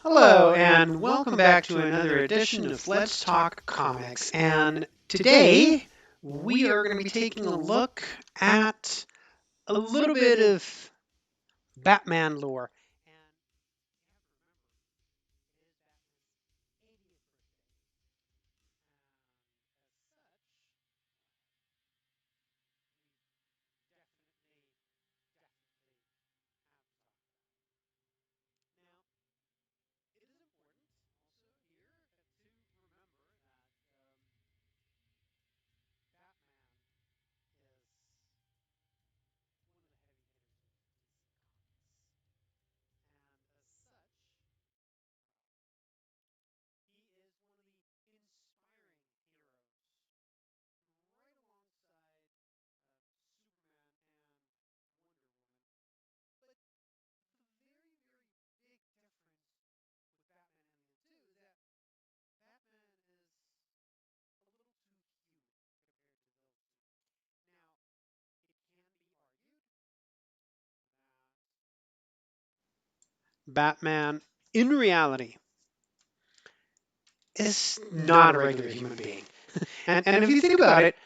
Hello, and welcome back to another edition of Let's Talk Comics. And today we are going to be taking a look at a little bit of Batman lore. Batman, in reality, is not a regular human being. And if you think about it,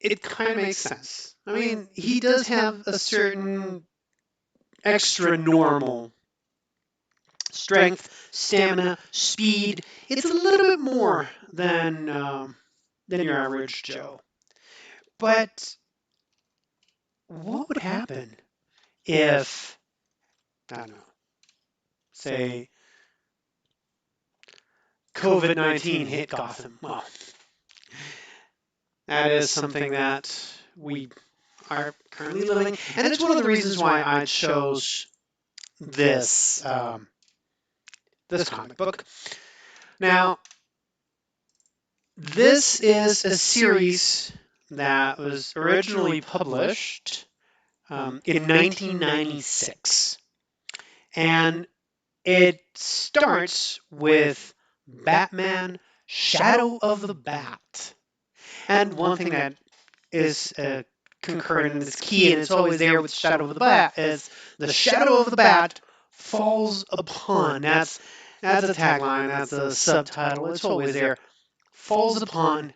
it kind of makes sense. I mean, he does have a certain extra normal strength, stamina, speed. It's a little bit more than your average Joe. But what would happen if, I don't know, say COVID-19 hit Gotham? Well, that is something that we are currently living, and it's one of the reasons why I chose this this comic book. Now, this is a series that was originally published in 1996. And it starts with Batman Shadow of the Bat. And one thing that is concurrent and is key, and it's always there with Shadow of the Bat, is the shadow of the bat falls upon. That's a tagline, that's a subtitle, it's always there. Falls upon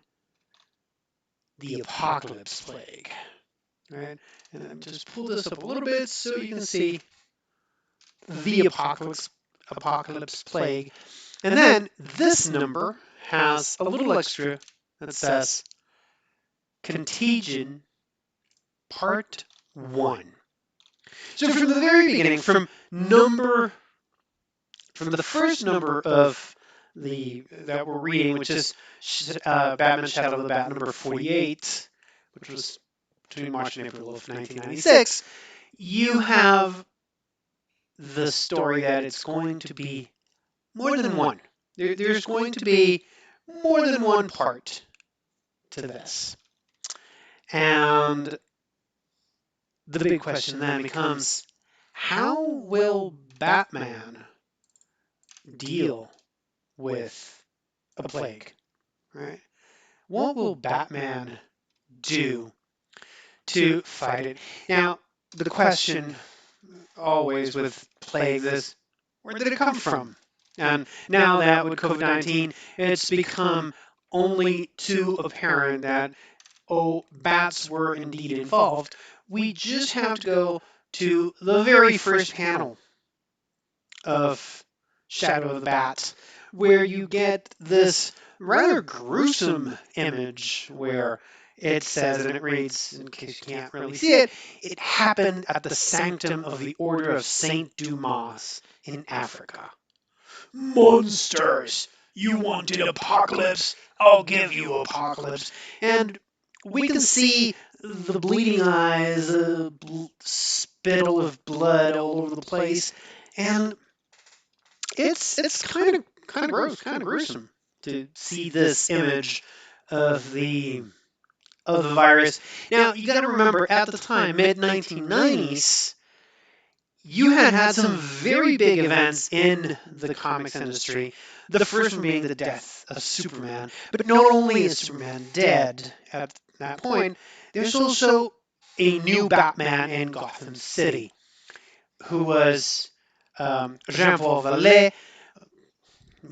the apocalypse plague. Right? And I just pull this up a little bit so you can see the apocalypse plague. And then this number has a little extra that says Contagion Part 1. So from the very beginning, from the first number of the that we're reading, which is Batman Shadow of the Bat number 48, which was between March and April of 1996, you have the story that it's going to be more than one. There's going to be more than one part to this. And the big question then becomes, how will Batman deal with a plague? Right? What will Batman do to fight it? Now, the question always with plagues is, where did it come from? And now that with COVID-19, it's become only too apparent that, oh, bats were indeed involved. We just have to go to the very first panel of Shadow of the Bat, where you get this rather gruesome image where it says, and it reads, in case you can't really see it, it happened at the sanctum of the Order of Saint Dumas in Africa. Monsters! You wanted apocalypse? I'll give you apocalypse. And we can see the bleeding eyes, the spittle of blood all over the place, and it's kind of gross, kind of gruesome to see this image of the virus. Now you got to remember, at the time, mid 1990s, you had some very big events in the comics industry. The first one being the death of Superman. But not only is Superman dead at that point, there's also a new Batman in Gotham City, who was Jean-Paul Vallée,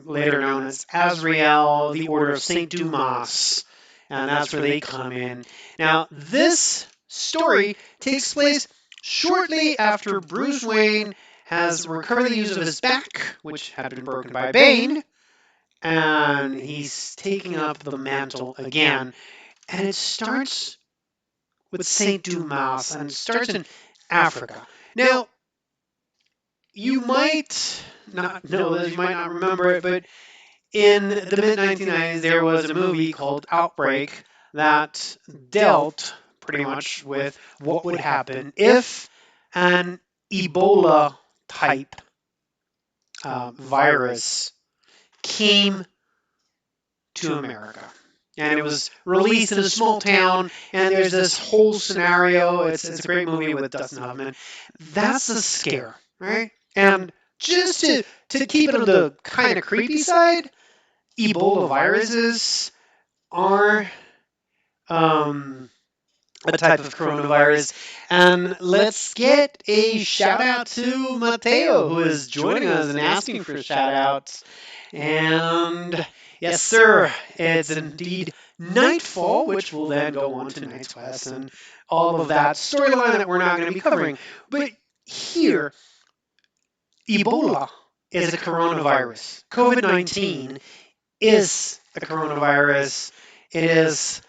later known as Azrael, the Order of Saint Dumas, and that's where they come in. Now, this story takes place shortly after Bruce Wayne has recovered the use of his back, which had been broken by Bane, and he's taking up the mantle again. And it starts with Saint Dumas, and it starts in Africa. Now, you might not know this, you might not remember it, but in the mid 1990s, there was a movie called Outbreak that dealt pretty much with what would happen if an Ebola type virus came to America. And it was released in a small town, and there's this whole scenario. It's a great movie with Dustin Hoffman. That's the scare, right? And just to keep it on the kind of creepy side, Ebola viruses are a type of coronavirus. And let's get a shout out to Mateo, who is joining us and asking for shout outs. And yes, sir, it's indeed Nightfall, which will then go on to Night's Quest and all of that storyline that we're not going to be covering. But here, Ebola is a coronavirus. COVID-19 is a coronavirus. It is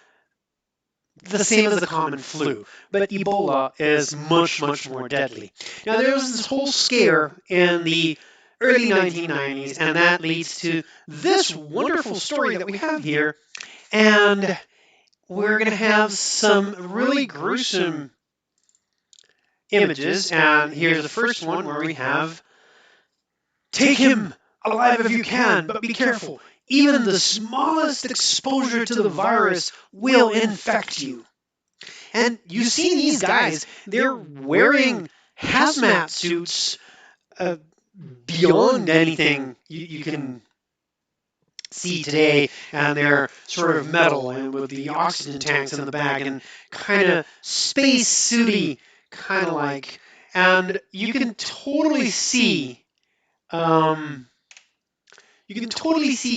the same as the common flu, but Ebola is much, much more deadly. Now, there was this whole scare in the early 1990s, and that leads to this wonderful story that we have here, and we're going to have some really gruesome images, and here's the first one where we have, "Take him alive if you can, but be careful. Even the smallest exposure to the virus will infect you." And you see these guys, they're wearing hazmat suits beyond anything you can see today, and they're sort of metal and with the oxygen tanks in the back and kind of space suity, kind of like. And um, you can totally see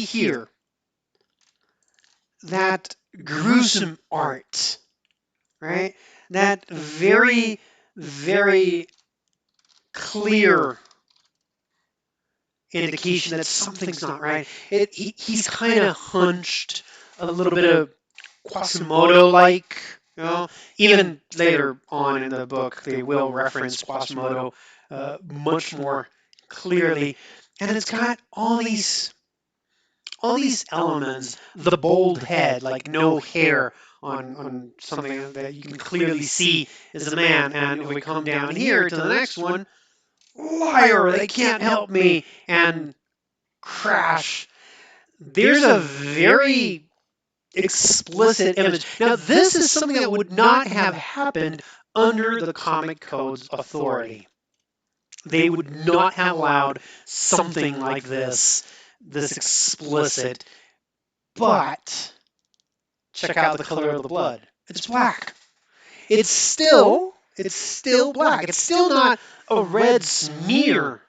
here that gruesome art, right? That very, very clear indication that something's not right. He's kind of hunched, a little bit of Quasimodo-like. You know, even later on in the book, they will reference Quasimodo much more clearly, and it's got all these elements. The bald head, like no hair on something that you can clearly see is a man. And if we come down here to the next one, liar, they can't help me, and crash. There's a very explicit image. Now, this is something that would not have happened under the Comic Code's authority. They would not have allowed something like this explicit. But check out the color of the blood. It's black. It's still black. It's still not a red smear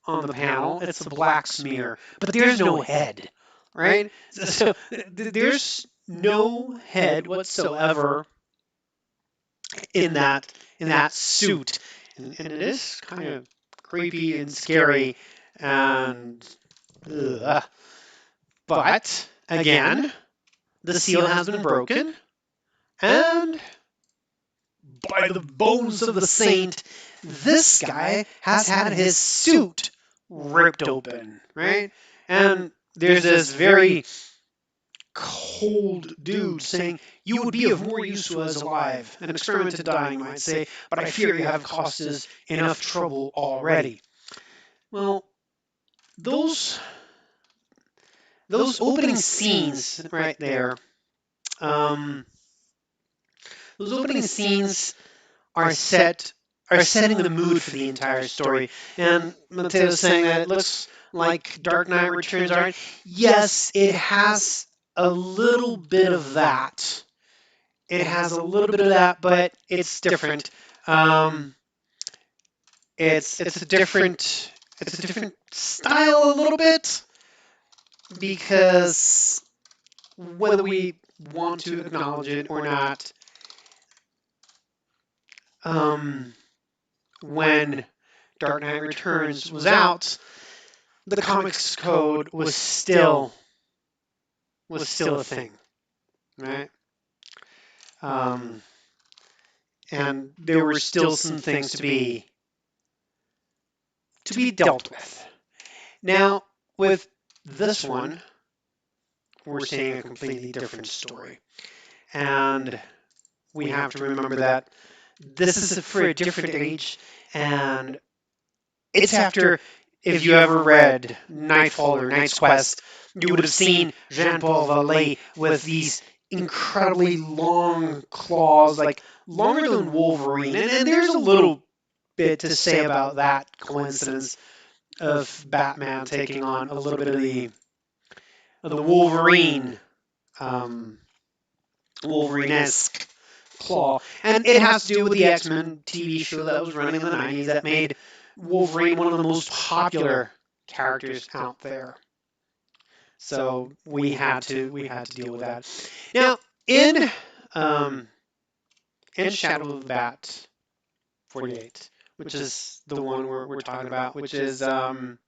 on the panel. It's a black smear. But there's no head, right? So there's no head whatsoever in that suit, and it is kind of creepy and scary, and but again, the seal has been broken, and by the bones of the saint, this guy has had his suit ripped open, right? And there's this very cold dude saying, "You would be of more use to us alive. An experimented dying might say, but I fear you have cost us enough trouble already." Well, those opening scenes right there, those opening scenes are setting the mood for the entire story. And Mateo's saying that it looks like Dark Knight Returns art. Yes, it has a little bit of that. It has a little bit of that, but it's different. it's a different style a little bit, because whether we want to acknowledge it or not, um, when Dark Knight Returns was out, the comics code was still a thing, right? Um, and there were still some things to be dealt with. Now, with this one, we're seeing a completely different story, and we have to remember that this is for a different age, and it's after. If you ever read Nightfall or Knight's Quest, you would have seen Jean-Paul Vallée with these incredibly long claws, like longer than Wolverine. And there's a little bit to say about that coincidence of Batman taking on a little bit of the Wolverine, um, Wolverine-esque claw. And it has to do with the X-Men TV show that was running in the 90s that made Wolverine one of the most popular characters out there. So we had to deal with that. Now, um, in Shadow of the Bat 48, which is the one we're talking about, which is the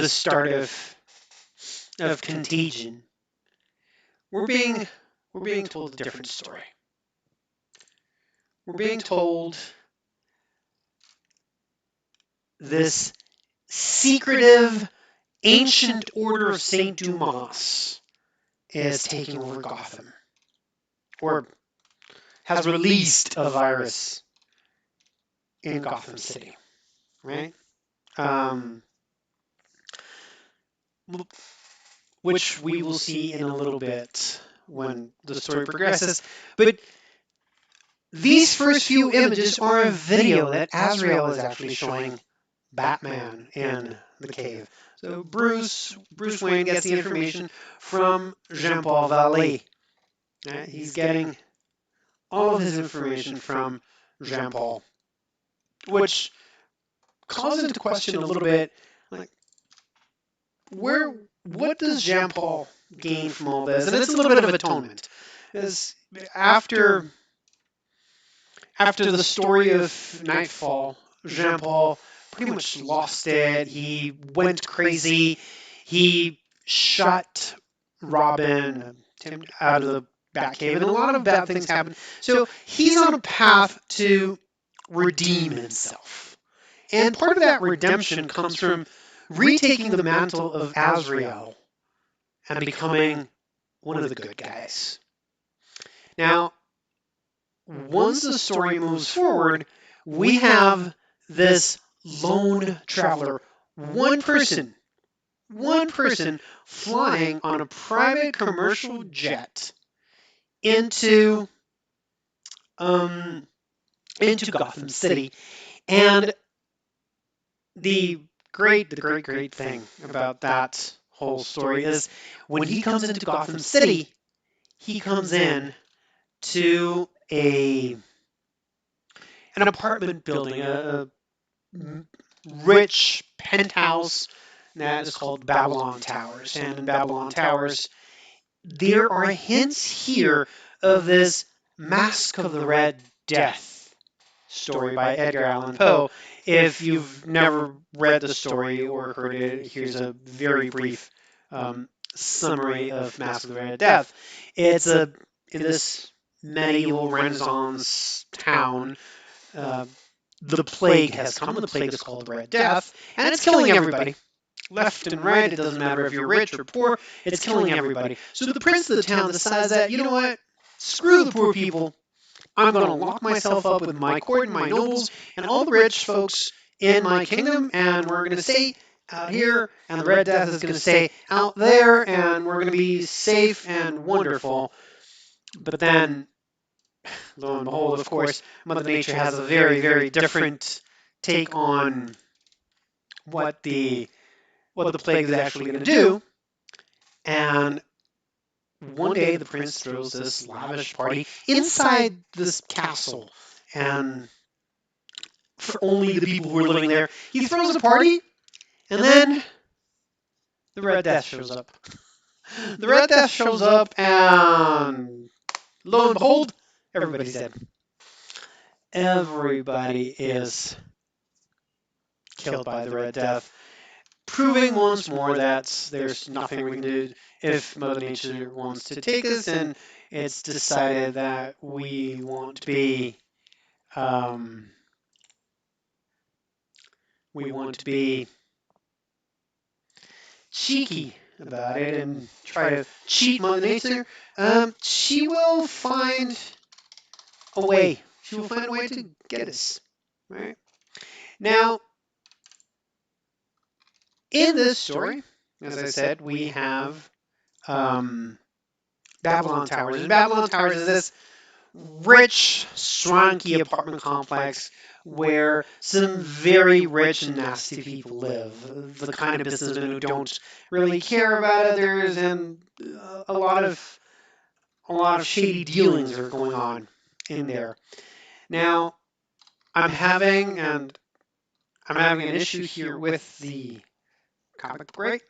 start of Contagion. We're being we're being told a different story. We're being told this secretive ancient order of Saint Dumas is taking over Gotham, or has released a virus in Gotham City, right? Um, which we will see in a little bit when the story progresses. But these first few images are a video that Azrael is actually showing Batman in the cave. So Bruce Wayne gets the information from Jean-Paul Vallée. He's getting all of his information from Jean-Paul, which calls into question a little bit, like, what does Jean-Paul gain from all this? And it's a little bit of atonement, because after the story of Nightfall, Jean-Paul pretty much lost it. He went crazy. He shot Robin, Tim, out of the Batcave, and a lot of bad things happened. So he's on a path to redeem himself. And part of that redemption comes from retaking the mantle of Azrael and becoming one of the good guys. Now, once the story moves forward, we have this lone traveler, one person flying on a private commercial jet into Gotham City. And the great thing about that whole story is when he comes into Gotham City, he comes in to an apartment building, a rich penthouse that is called Babylon Towers. And in Babylon Towers, there are hints here of this Mask of the Red Death story by Edgar Allan Poe. If you've never read the story or heard it, here's a very brief summary of Mask of the Red Death. It's in this medieval Renaissance town. Uh, the plague has come. The plague is called the Red Death, and it's killing everybody. Left and right, it doesn't matter if you're rich or poor, it's killing everybody. So the prince of the town decides that, you know what, screw the poor people. I'm going to lock myself up with my court and my nobles and all the rich folks in my kingdom, and we're going to stay out here, and the Red Death is going to stay out there, and we're going to be safe and wonderful. But then, lo and behold, of course, Mother Nature has a very, very different take on what the plague is actually going to do. And one day the prince throws this lavish party inside this castle, and for only the people who are living there. He throws a party, and then the Red Death shows up. The Red Death shows up, and lo and behold, everybody's dead. Everybody is killed by the Red Death, proving once more that there's nothing we can do if Mother Nature wants to take us, and it's decided that we want to be cheeky about it and try to cheat Mother Nature. She will find a way. She will find a way to get us. Right now, in this story, as I said, we have Babylon Towers. And Babylon Towers is this rich, swanky apartment complex where some very rich and nasty people live. The kind of businessmen who don't really care about others, and a lot of shady dealings are going on in there. Now, I'm having an issue here with the comic book, right?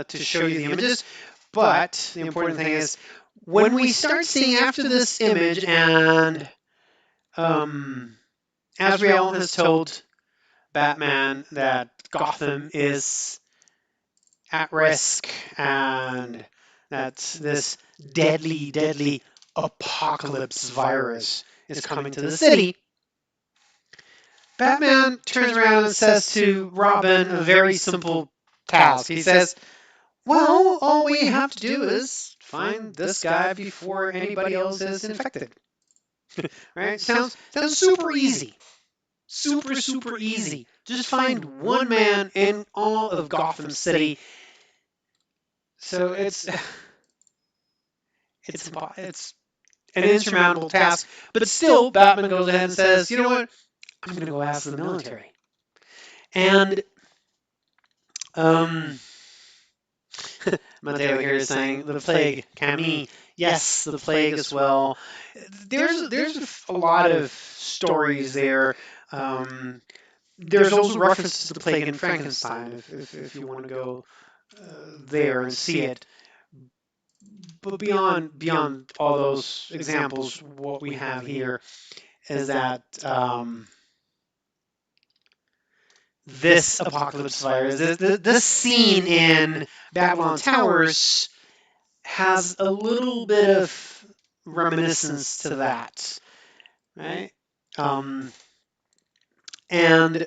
To show you the images. But the important thing is when we start seeing after this image, and Azrael has told Batman that Gotham is at risk and that this deadly, deadly apocalypse virus is coming to the city. Batman turns around and says to Robin a very simple task. He says, well, all we have to do is find this guy before anybody else is infected. Right? Sounds super easy. Super easy. Just find one man in all of Gotham City. So it's an insurmountable task. But still, Batman goes ahead and says, you know what? I'm going to go ask the military. And Mateo here is saying the plague, Camille. Yes, the plague as well. There's a lot of stories there. There's also references to the plague in Frankenstein, if you want to go there and see it. But beyond all those examples, what we have here is that this apocalypse virus, this scene in Babylon Towers, has a little bit of reminiscence to that, right? And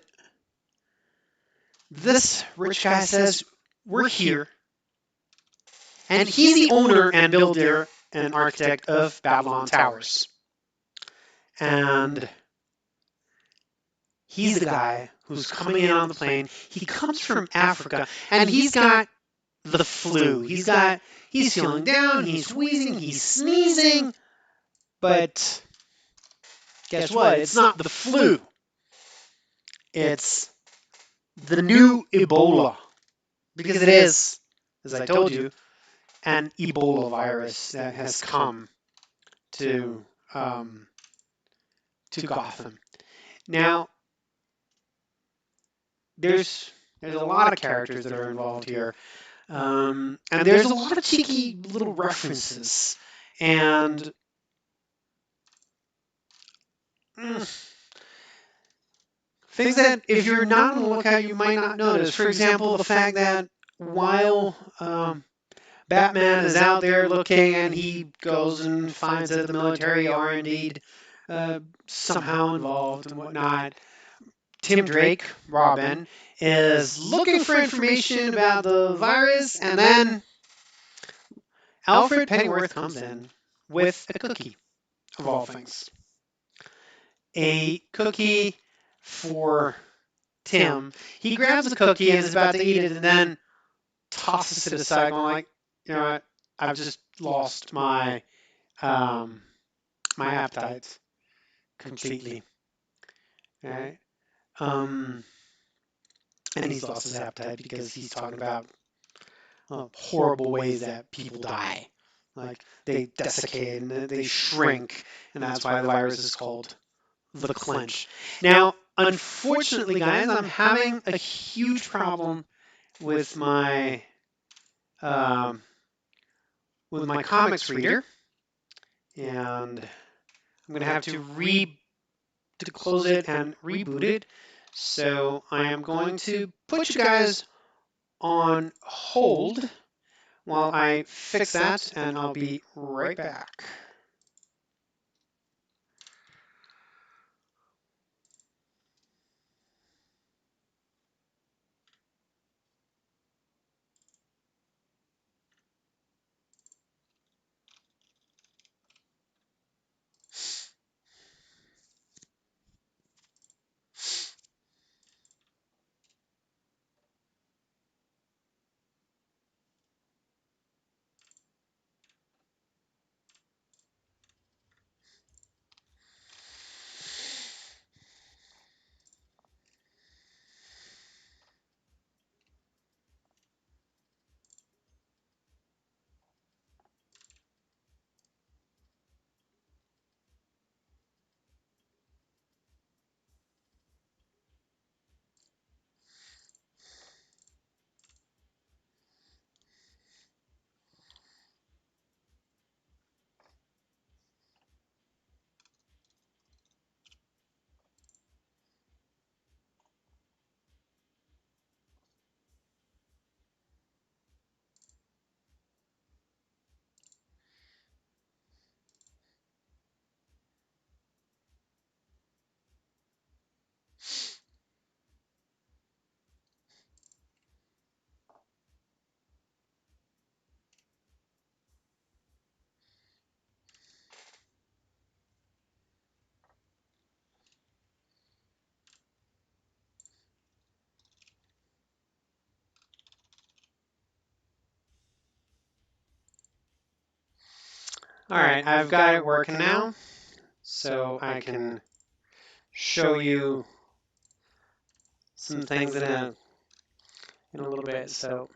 this rich guy says, we're here. And he's the owner and builder and architect of Babylon Towers. And he's the guy who's coming in on the plane. He comes from Africa, and he's got the flu. He's feeling down, he's wheezing, he's sneezing. But guess what? It's not the flu. It's the new Ebola. Because it is, as I told you, an Ebola virus that has come to Gotham. Now, there's a lot of characters that are involved here, and there's a lot of cheeky little references, and things that if you're not on the lookout, you might not notice. For example, the fact that while Batman is out there looking, and he goes and finds that the military are indeed somehow involved and whatnot, Tim Drake, Robin, is looking for information about the virus, and then Alfred Pennyworth comes in with a cookie, of all things. A cookie for Tim. He grabs the cookie and is about to eat it, and then tosses it aside, going like, you know what, I've just lost my my appetite completely. Right? And he's lost his appetite because he's talking about horrible ways that people die. Like they desiccate and they shrink, and that's why the virus is called the clench. Now, unfortunately, guys, I'm having a huge problem with my um, comics reader, and I'm going to have to close it and reboot it. So I am going to put you guys on hold while I fix that, and I'll be right back. All right, I've got it working now, so I can show you some things in a little bit. So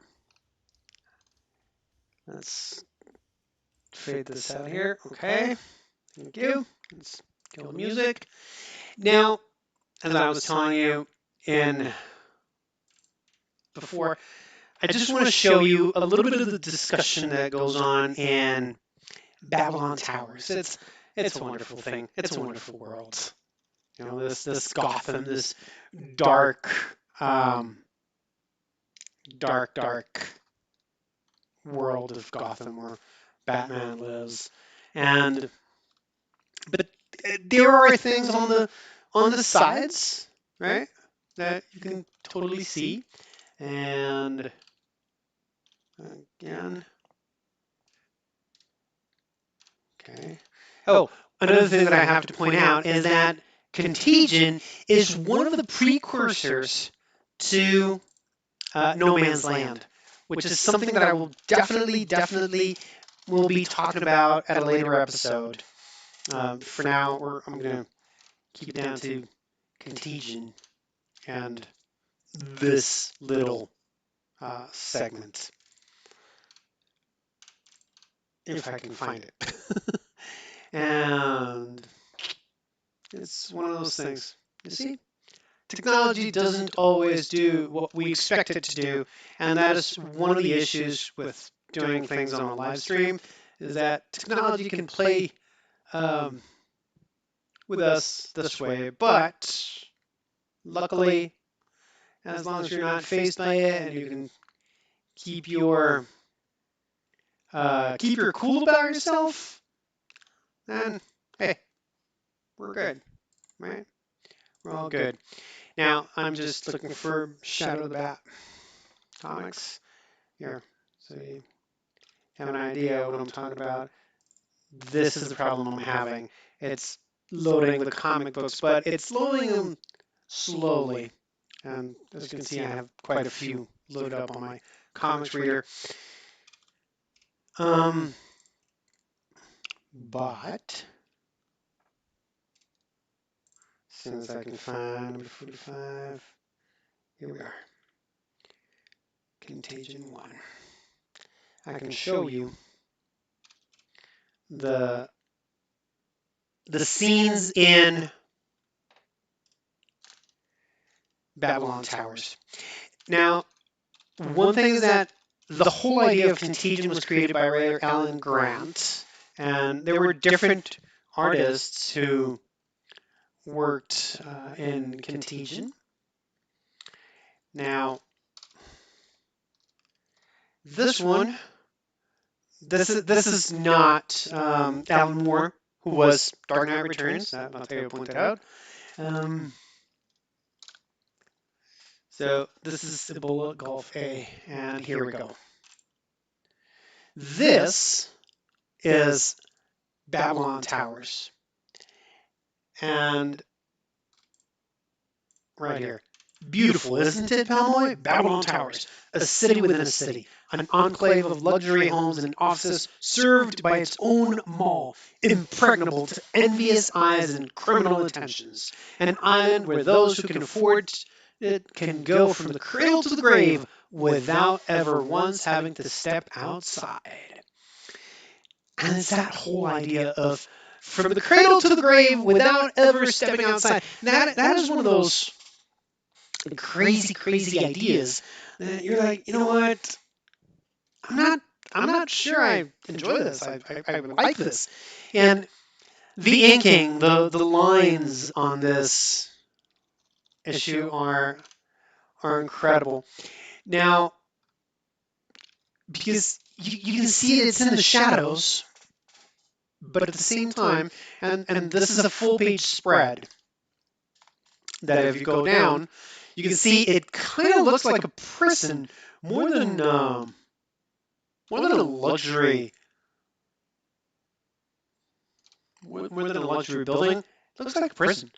let's fade this out here. Okay, thank you. Let's kill the music. Now, as I was telling you in before, I just want to show you a little bit of the discussion that goes on in Babylon Towers. It's a wonderful thing. It's a wonderful world. You know, this Gotham, this dark, um, dark world of Gotham where Batman lives, and but there are things on the sides, right, that you can totally see, and again, okay. Oh, another thing that I have to point out is that Contagion is one of the precursors to No Man's Land, which is something that I will definitely will be talking about at a later episode. For now, I'm going to keep it down to Contagion and this little segment, if I can find it. And it's one of those things. You see, technology doesn't always do what we expect it to do, and that is one of the issues with doing things on a live stream, is that technology can play um, with us this way, but luckily, as long as you're not faced by it and you can keep your cool about yourself, then hey, we're good, right? We're all good. Now I'm just looking for Shadow of the Bat comics here, so you have an idea what I'm talking about. This is the problem I'm having. It's loading the comic books, but it's loading them slowly. And as you can see, I have quite a few loaded up on my comics reader. Um, but as soon as I can find number 45, here we are. Contagion 1. I can show you the scenes in Babylon Towers. Now, one thing is that the whole idea of Contagion was created by writer Alan Grant, and there were different artists who worked in Contagion. Now, this one, this is not Alan Moore, who was Dark Knight Returns. I'll tell you to point that out. So this is Ebola Golf A, and here we go. This is Babylon Towers, and right here. Beautiful, isn't it, Palmoy? Babylon Towers, a city within a city, an enclave of luxury homes and offices served by its own mall, impregnable to envious eyes and criminal attentions. An island where those who can afford it can go from the cradle to the grave without ever once having to step outside. And it's that whole idea of from the cradle to the grave without ever stepping outside. That is one of those crazy ideas that you're like, you know what? I'm not sure I enjoy this. I like this. And the inking, the lines on this issue are incredible. Now, because you can see it's in the shadows, but at the same time, and this is a full page spread, that if you go down, you can see it kind of looks like a prison more than a luxury, more than a luxury building. It looks like a prison.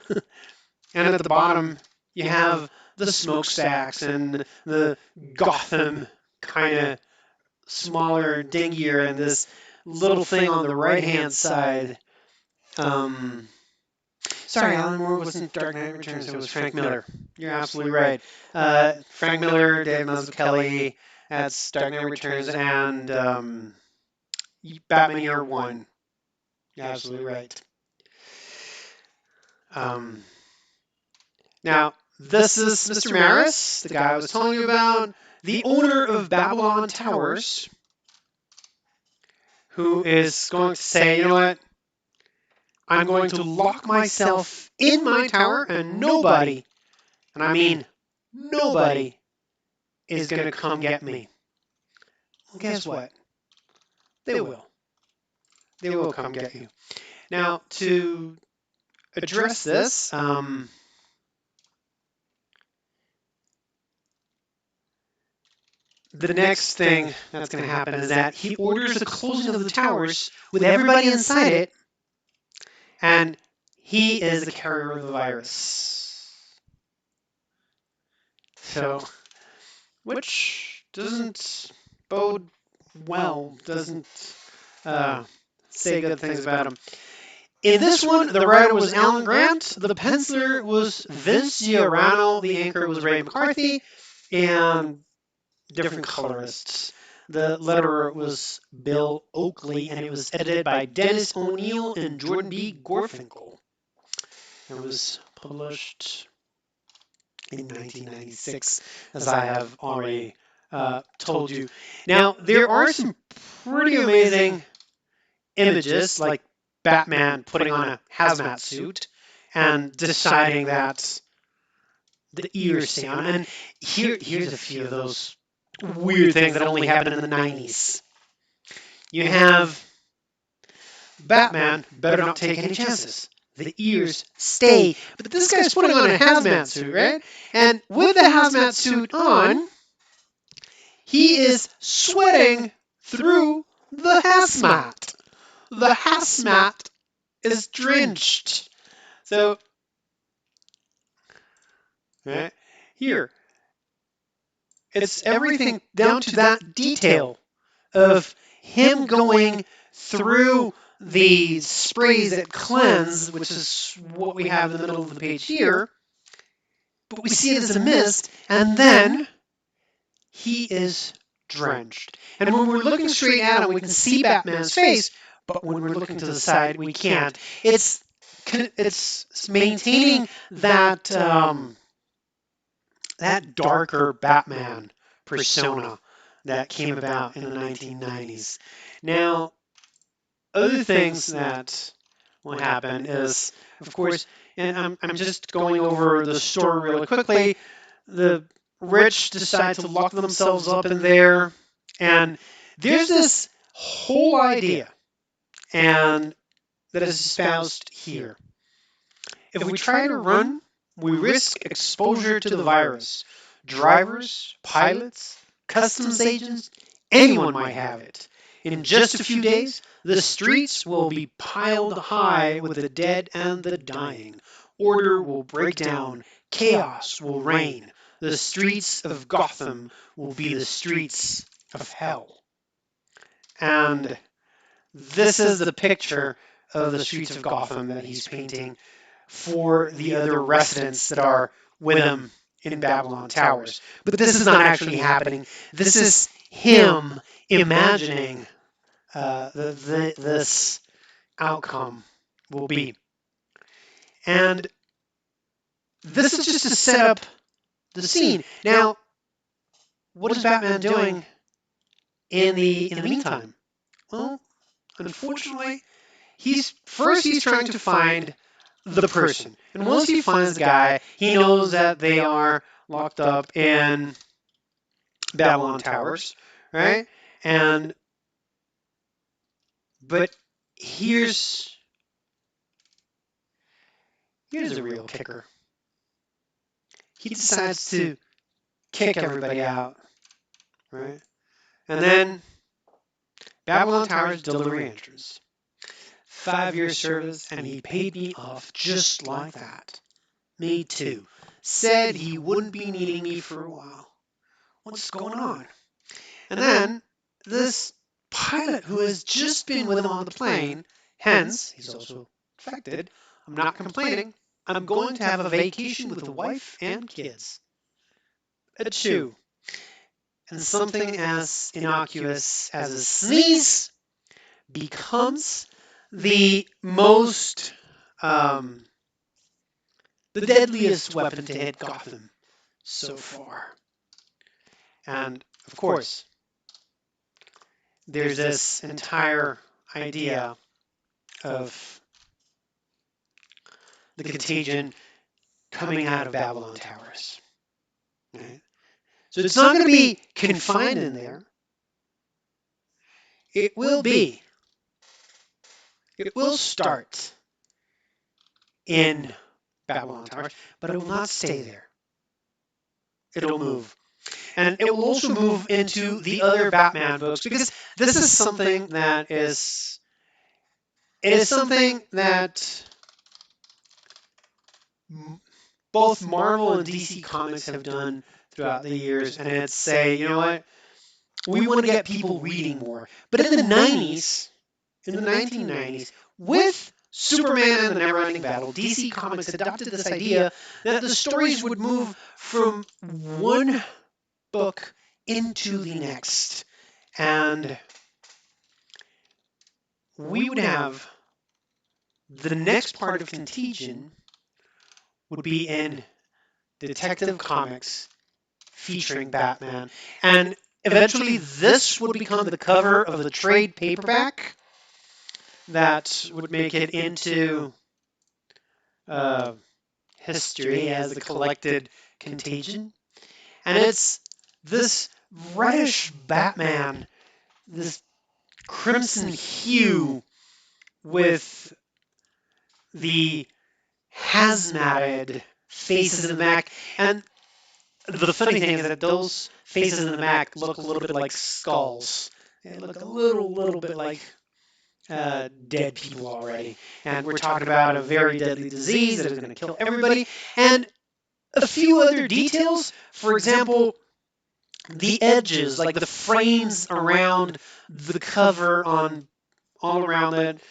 And at the bottom, you have the smokestacks and the Gotham kind of smaller, dingier, and this little thing on the right-hand side. Sorry, Alan Moore wasn't Dark Knight Returns. It was Frank Miller. You're absolutely right. Frank Miller, Dave Mazzucchelli. That's Dark Knight Returns and Batman Year One. You're absolutely right. Now, this is Mr. Maris, the guy I was telling you about, the owner of Babylon Towers, who is going to say, you know what? I'm going to lock myself in my tower, and nobody, and I mean nobody, is going to come get me. Well, guess what? They will. They will come get you. Now, to address this, the next thing that's going to happen is that he orders the closing of the towers with everybody inside it, and he is the carrier of the virus. So, which doesn't bode well, doesn't say good things about him. In this one, the writer was Alan Grant, the penciler was Vince Giorano, the anchor was Ray McCarthy, and different colorists. The letterer was Bill Oakley, and it was edited by Dennis O'Neill and Jordan B. Gorfinkel. It was published in 1996, as I have already told you. Now, there are some pretty amazing images, like Batman putting on a hazmat suit and deciding that the ears stay on. And here's a few of those weird things that only happened in the 90s. You have Batman better not take any chances. The ears stay. But this guy's putting on a hazmat suit, right? And with the hazmat suit on, he is sweating through the hazmat. The hazmat is drenched. So, right here, it's everything down to that detail of him going through the sprays that cleanse, which is what we have in the middle of the page here, but we see it as a mist, and then he is drenched. And when we're looking straight at him, we can see Batman's face, but when we're looking to the side, we can't. It's maintaining that that darker Batman persona that came about in the 1990s. Now, other things that will happen is, of course, and I'm just going over the story really quickly. The rich decide to lock themselves up in there, and there's this whole idea, and that is espoused here. If we try to run, we risk exposure to the virus. Drivers, pilots, customs agents, anyone might have it. In just a few days, the streets will be piled high with the dead and the dying. Order will break down. Chaos will reign. The streets of Gotham will be the streets of hell. And this is the picture of the streets of Gotham that he's painting for the other residents that are with him in Babylon Towers. But this is not actually happening. This is him imagining this outcome will be. And this is just to set up the scene. Now, what is Batman doing in the meantime? Well, unfortunately, he's trying to find the person. And once he finds the guy, he knows that they are locked up in Babylon Towers, right? And but here's a real kicker. He decides to kick everybody out, right? And then Babylon Towers delivery entrance. 5 year service, and he paid me off just like that. Me too. Said he wouldn't be needing me for a while. What's going on? And then this pilot who has just been with him on the plane, hence, he's also infected. I'm not complaining. I'm going to have a vacation with the wife and kids. Ep.2. And something as innocuous as a sneeze becomes the most, the deadliest weapon to hit Gotham so far. And, of course, there's this entire idea of the contagion coming out of Babylon Towers. Right? So it's not going to be confined in there. It will start in Babylon Towers, but it will not stay there. It'll move. And it will also move into the other Batman books, because this is something that both Marvel and DC Comics have done throughout the years, and it's say, you know what, we want to get people reading more. But in the 90s, in the 1990s, with Superman and the Never-Ending Battle, DC Comics adopted this idea that the stories would move from one book into the next. And we would have the next part of Contagion would be in Detective Comics featuring Batman. And eventually this would become the cover of the trade paperback that would make it into history as the collected Contagion. And it's this reddish Batman, this crimson hue with the hazmated faces in the back. And the funny thing is that those faces in the back look a little bit like skulls. They look a little bit like dead people already. And we're talking about a very deadly disease that is going to kill everybody. And a few other details. For example, the edges, like the frames around the cover on all around it,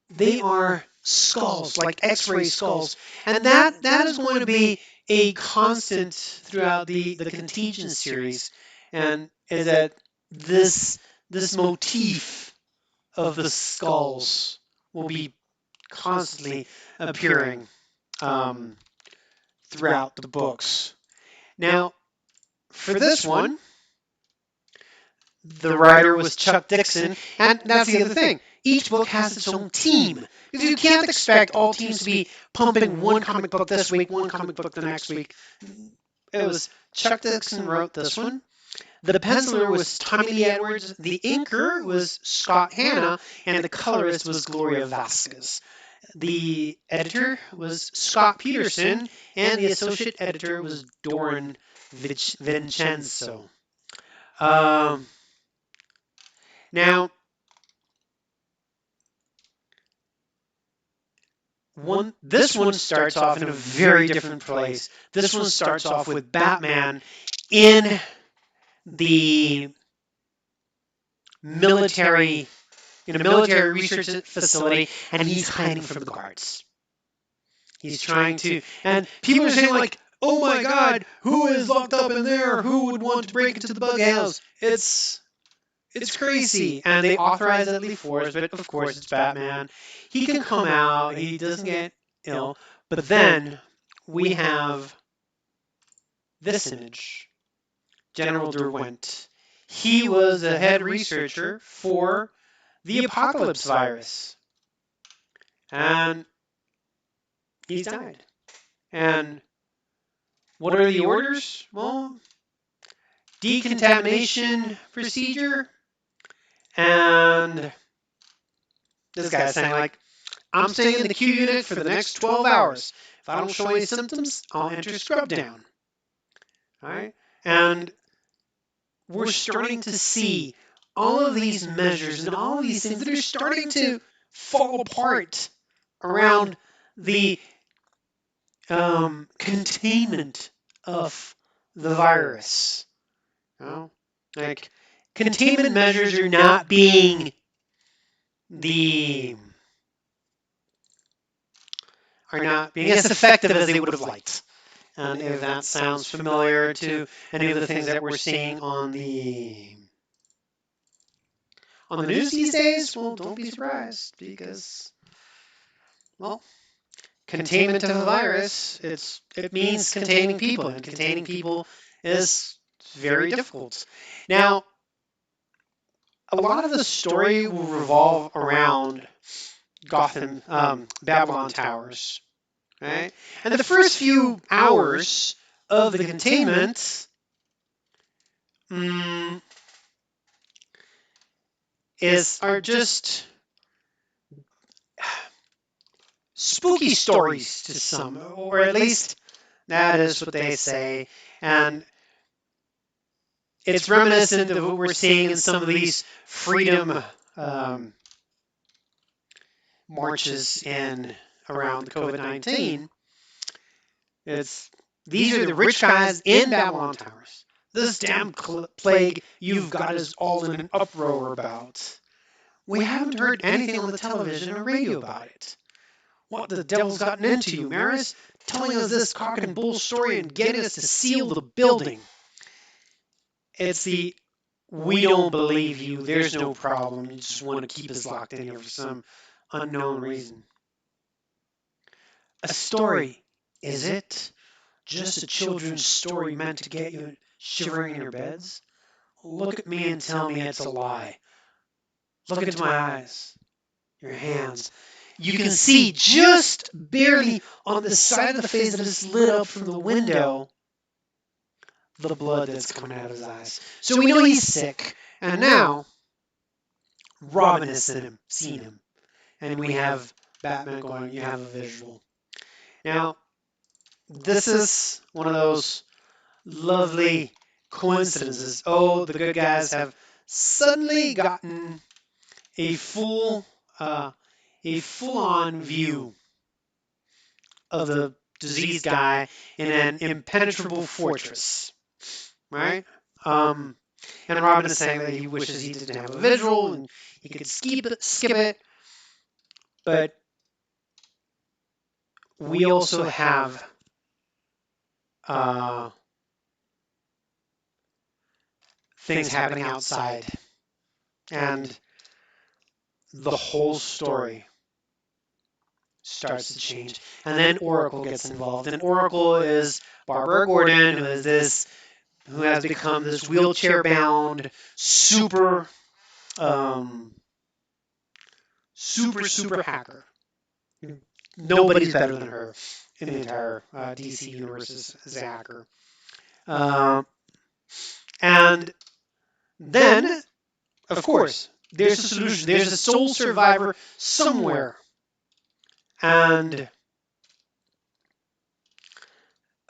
they are skulls, like X-ray skulls. And that is going to be a constant throughout the Contagion series. And is that this motif of the skulls will be constantly appearing throughout the books. Now, for this one, the writer was Chuck Dixon, and that's the other thing. Each book has its own team. Because you can't expect all teams to be pumping one comic book this week, one comic book the next week. It was Chuck Dixon wrote this one. The penciler was Tommy Lee Edwards, the inker was Scott Hanna, and the colorist was Gloria Vasquez. The editor was Scott Peterson, and the associate editor was Doran Vincenzo. Um, Now, this one starts off in a very different place. This one starts off with Batman in the military in a military research facility, and he's hiding from the guards. He's trying to, and people are saying like, "Oh my God, who is locked up in there? Who would want to break into the bug house?" It's crazy, and they authorize deadly force, but of course it's Batman. He can come out, he doesn't get ill, but then we have this image, General Derwent. He was the head researcher for the apocalypse virus, and he's died. And what are the orders? Well, decontamination procedure, and this guy's saying like, I'm staying in the Q unit for the next 12 hours. If I don't show any symptoms, I'll enter scrub down. All right? And we're starting to see all of these measures and all of these things that are starting to fall apart around the containment of the virus. You know? Like, containment measures are not being the are not being as effective as they would have liked. And if that sounds familiar to any of the things that we're seeing on the news these days, well, don't be surprised because, well, containment of a virus, it means containing people, and containing people is very difficult. Now, a lot of the story will revolve around Gotham, Babylon Towers, right? And the first few hours of the containment are just spooky stories to some, or at least that is what they say. And it's reminiscent of what we're seeing in some of these freedom marches in around COVID-19. These are the rich guys in Babylon Towers. This damn plague you've got us all in an uproar about. We haven't heard anything on the television or radio about it. What the devil's gotten into you, Maris? Telling us this cock and bull story and getting us to seal the building. It's the, we don't believe you, there's no problem, you just want to keep us locked in here for some unknown reason. A story, is it? Just a children's story meant to get you shivering in your beds? Look at me and tell me it's a lie. Look into my eyes, your hands. You can see just barely on the side of the face that is lit up from the window the blood that's coming out of his eyes. So we know he's sick. And now Robin has seen him. And we have Batman going, you have a visual. Now, this is one of those lovely coincidences. Oh, the good guys have suddenly gotten a full-on view of the diseased guy in an impenetrable fortress, right? And Robin is saying that he wishes he didn't have a visual and he could skip it. But we also have things happening outside, and the whole story starts to change. And then Oracle gets involved. And Oracle is Barbara Gordon, who has become this wheelchair-bound, um, super hacker. Nobody's better than her in the entire DC universe as a hacker. And then, of course, there's a solution. There's a sole survivor somewhere. And,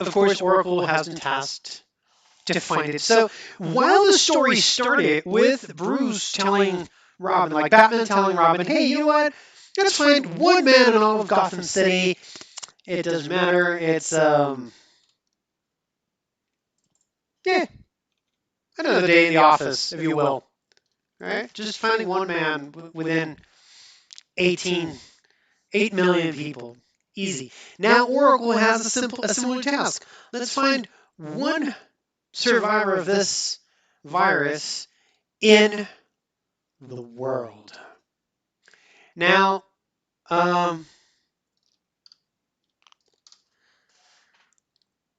of course, Oracle has been tasked to find it. So while the story started with Bruce telling Robin, like Batman telling Robin, hey, you know what? Let's find one man in all of Gotham City. It doesn't matter. It's, yeah, another day in the office, if you will. Right? Just finding one man within 8 million people. Easy. Now Oracle has a similar task. Let's find one survivor of this virus in the world. Now,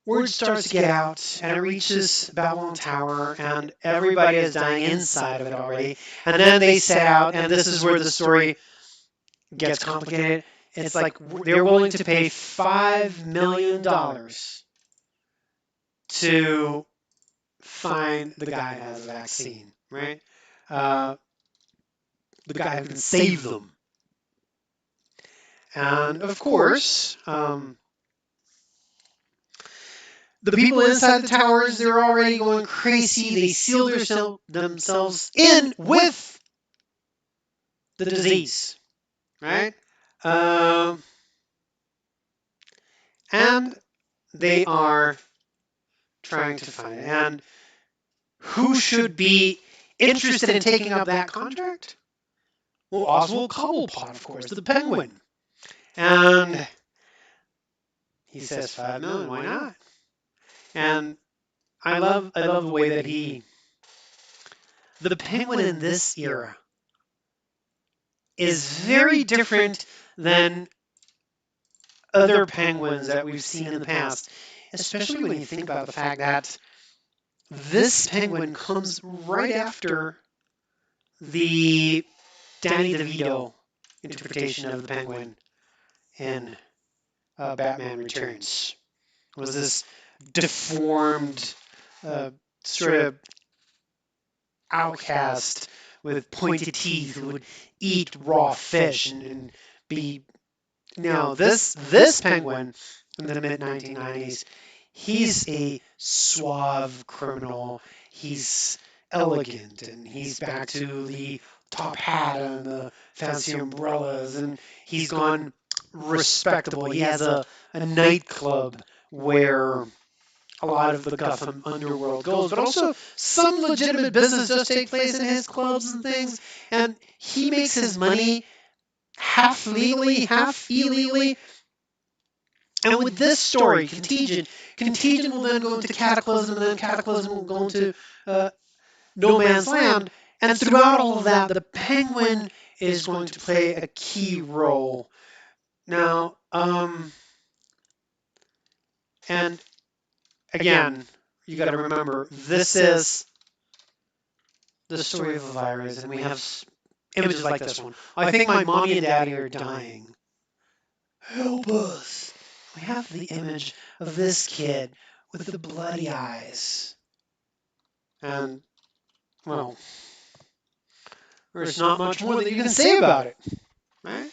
word starts to get out, and it reaches Babylon Tower, and everybody is dying inside of it already. And then they set out, and this is where the story gets complicated. It's like they're willing to pay $5 million to find the guy who has a vaccine, right? Uh, the guy who can save them. And of course, the people inside the towers, they're already going crazy. They seal themselves in with the disease, right? And they are trying to find it. And who should be interested in taking up that contract? Well, Oswald Cobblepot, of course, the Penguin. And he says 5 million, why not? And I love the way that the Penguin in this era is very different than other penguins that we've seen in the past, especially when you think about the fact that this penguin comes right after the Danny DeVito interpretation of the Penguin in Batman Returns. It was this deformed, sort of outcast with pointed teeth who would eat raw fish and be. Now this penguin in the mid 1990s, he's a suave criminal. He's elegant, and he's back to the top hat and the fancy umbrellas, and he's gone respectable. He has a nightclub where a lot of the Gotham underworld goes, but also some legitimate business does take place in his clubs and things, and he makes his money half legally, half illegally. And with this story, Contagion will then go into Cataclysm, and then Cataclysm will go into No Man's Land, and throughout all of that, the Penguin is going to play a key role. Now, and again, you got to remember, this is the story of a virus, and we have images like this one. I think my mommy and daddy are dying. Help us. We have the image of this kid with the bloody eyes. And, well, there's not much more that you can say about it. Right?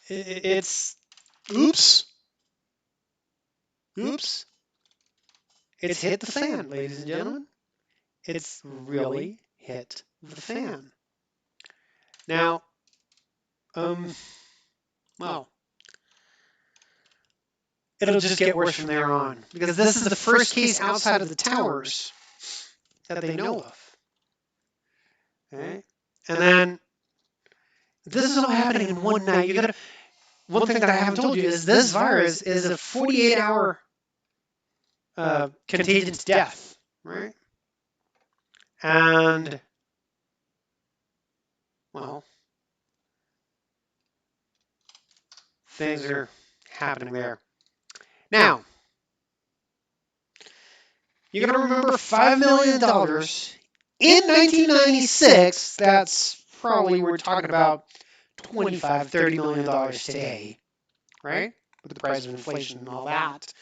It's, oops. Oops. It's hit the fan, ladies and gentlemen. It's really hit the fan. Now, well, it'll just get worse from there on, because this is the first case outside of the towers that they know of. Okay? And then this is all happening in one night. One thing that I haven't told you is this virus is a 48-hour contagion to death, right? And, well, things are happening there. Now, you're going to remember $5 million in 1996. That's probably, we're talking about $25-30 million today, right? With the price of inflation and all that.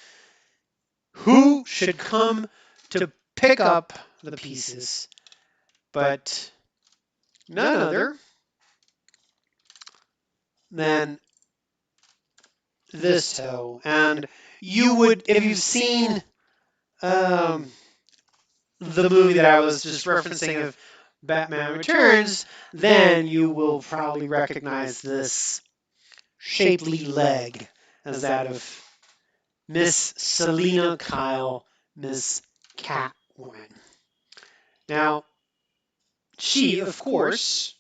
Who should come to pick up the pieces but none other than this toe? And you would, if you've seen um, the movie that I was just referencing of Batman Returns, then you will probably recognize this shapely leg as that of Miss Selina Kyle, Miss Catwoman. Now, she, of course,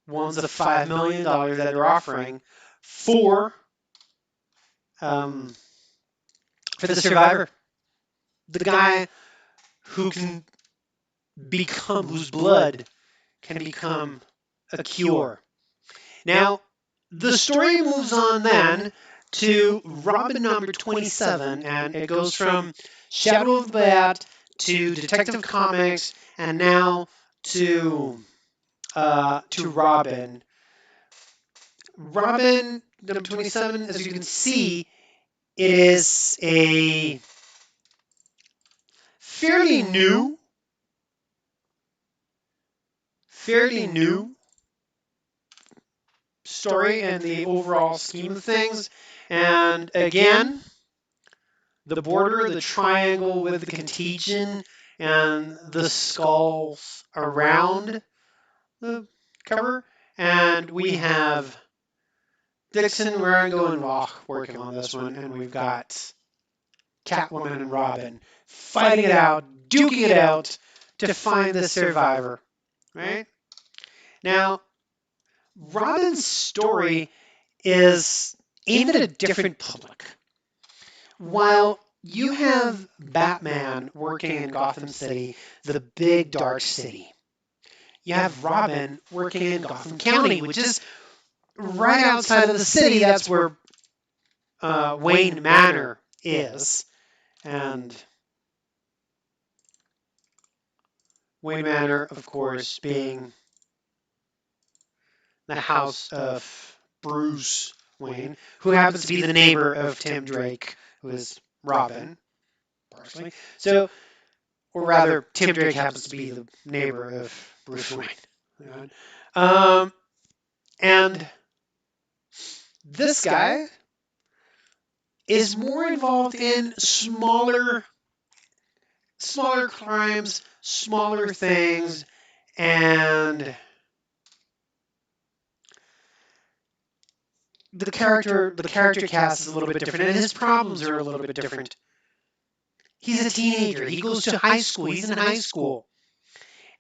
wants the $5 million that they're offering for um, for the survivor, the guy who can become, whose blood can become a cure. Now, the story moves on then to Robin number 27, and it goes from Shadow of the Bat to Detective Comics, and now to Robin. Robin number 27, as you can see, it is a fairly new, fairly new story in the overall scheme of things. And again, the border, the triangle with the contagion, and the skulls around the cover. And we have Dixon, Waringo, and Rock working on this one. And we've got Catwoman and Robin fighting it out, duking it out to find the survivor. Right? Now, Robin's story is aimed at a different public. While you have Batman working in Gotham City, the big dark city, you have Robin working in Gotham County, which is right outside of the city. That's where Wayne Manor is. And Wayne Manor, of course, being the house of Bruce Wayne, who happens to be the neighbor of Tim Drake, who is Robin, partially. So, or rather, Tim Drake happens to be the neighbor of Bruce Wayne. Um, and this guy is more involved in smaller crimes, smaller things, and the character cast is a little bit different, and his problems are a little bit different. He's a teenager. He goes to high school. He's in high school.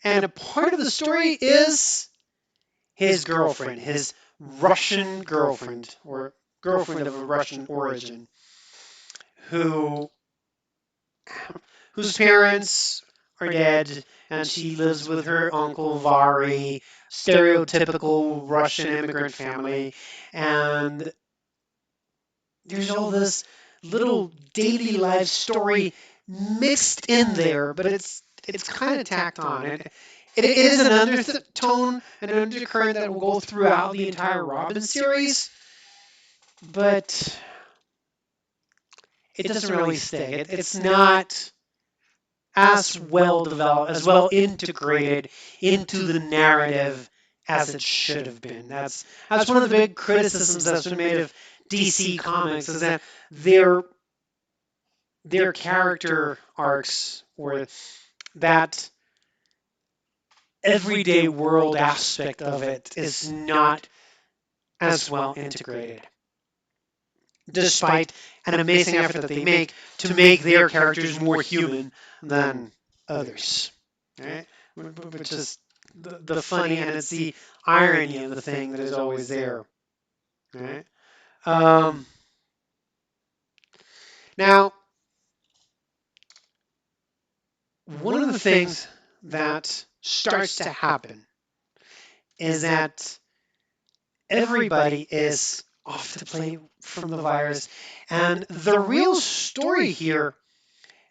And a part of the story is his girlfriend, his Russian girlfriend, or girlfriend of a Russian origin, who whose parents are dead, and she lives with her uncle Vari, stereotypical Russian immigrant family, and there's all this little daily life story mixed in there, but it's kind of tacked on. It is an undertone, an undercurrent that will go throughout the entire Robin series, but it doesn't really stay. It's not as well developed, as well integrated into the narrative as it should have been. That's one of the big criticisms that's been made of DC Comics, is that their character arcs, or that everyday world aspect of it, is not as well integrated, despite an amazing effort that they make to make their characters more human than others. Right? Which is the funny, and it's the irony of the thing that is always there. Right? Um, Now, one of the things that starts to happen is that everybody is off to play from the virus. And the real story here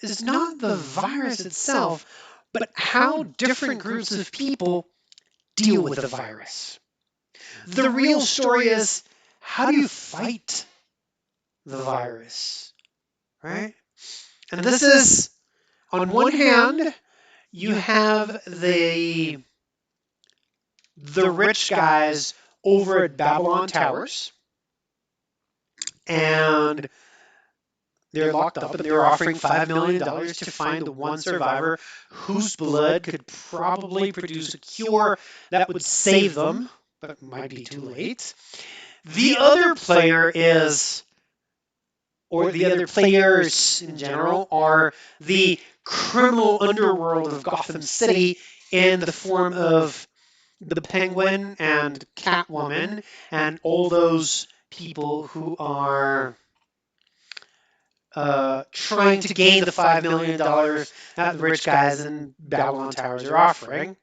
is not the virus itself, but how different groups of people deal with the virus. The real story is, how do you fight the virus, right? And this is, on one hand, you have the rich guys over at Babylon Towers, and they're locked up, and they're offering $5 million to find the one survivor whose blood could probably produce a cure that would save them, but it might be too late. The other player is, or the other players in general, are the criminal underworld of Gotham City in the form of the Penguin and Catwoman and all those people who are trying to gain the $5 million that the rich guys in Babylon Towers are offering.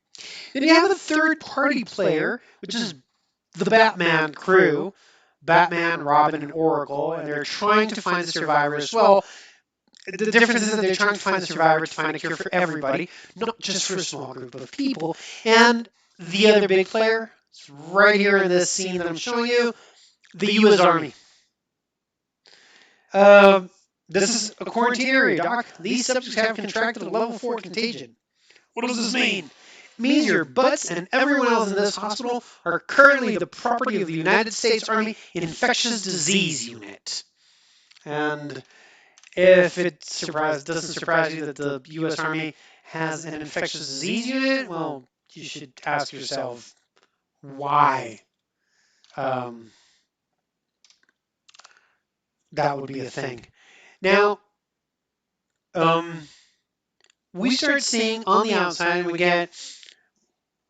Then you have a third party player, which is the Batman crew, Batman, Robin, and Oracle, and they're trying to find the survivor as well. The difference is that they're trying to find the survivor to find a cure for everybody, not just for a small group of people. And the other big player, is right here in this scene that I'm showing you, the U.S. Army. This is a quarantine area, Doc. These subjects have contracted a level 4 contagion. What does this mean? It means your butts and everyone else in this hospital are currently the property of the United States Army Infectious Disease Unit. And if it doesn't surprise you that the U.S. Army has an infectious disease unit, well, you should ask yourself why that would be a thing. Now, we start seeing on the outside, we get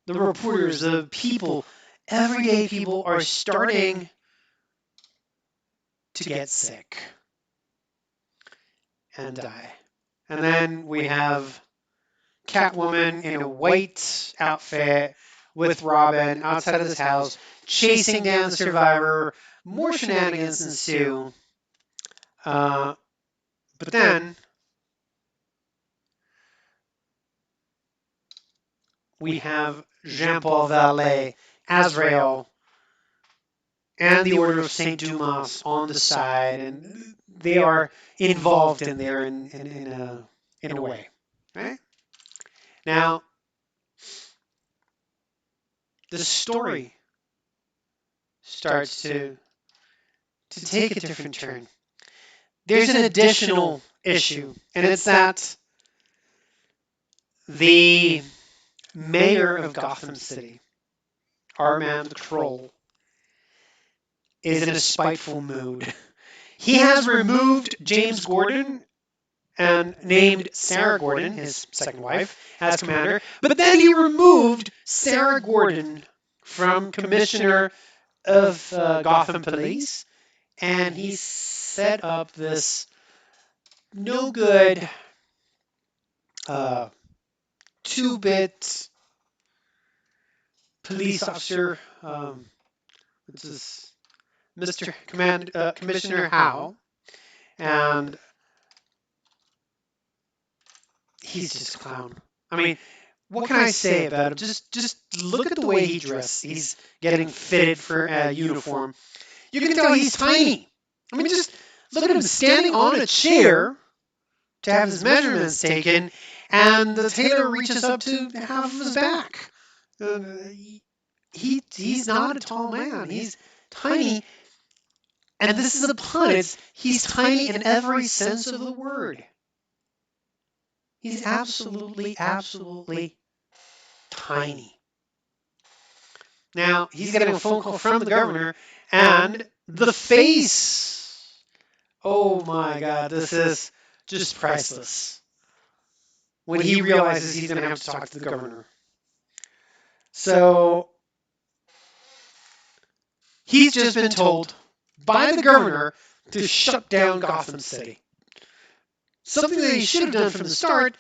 the reporters, the people, everyday people are starting to get sick and die. And then we have Catwoman in a white outfit with Robin outside of this house, chasing down the survivor. More shenanigans ensue. But then we have Jean-Paul Vallée, Azrael, and the Order of Saint Dumas on the side, and they are involved in there in a way. Right? Now, the story starts to take a different turn. There's an additional issue, and it's that the mayor of Gotham City, Armand Kroll, is in a spiteful mood. He has removed James Gordon and named Sarah Gordon, his second wife, as commander, but then he removed Sarah Gordon from commissioner of Gotham Police, and he set up this no good two-bit police officer, which is Commissioner Howe, and he's just a clown. I mean, what can I say about him? Just look at the way he dressed. He's getting fitted for a uniform. You can tell he's tiny. I mean, just look at him standing on a chair to have his measurements taken, and the tailor reaches up to half of his back. He's not a tall man. He's tiny. And this is a pun. He's tiny in every sense of the word. He's absolutely, absolutely tiny. Now, he's getting a phone call from the governor, and the face. Oh my God, this is just priceless. When he realizes he's going to have to talk to the governor. So, he's just been told by the governor to shut down Gotham City. Something that he should have done from the start,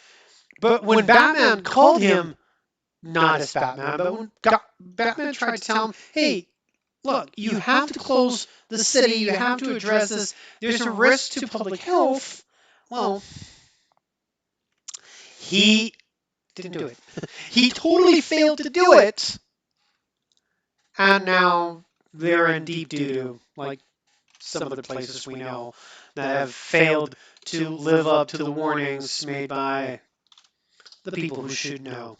but when Batman called him, not as Batman, but when Batman tried to tell him, hey, look, you have to close the city, you have to address this, there's a risk to public health. Well, he didn't do it. He totally failed to do it. And now they're in deep doo-doo, like some other places we know that have failed to live up to the warnings made by the people who should know.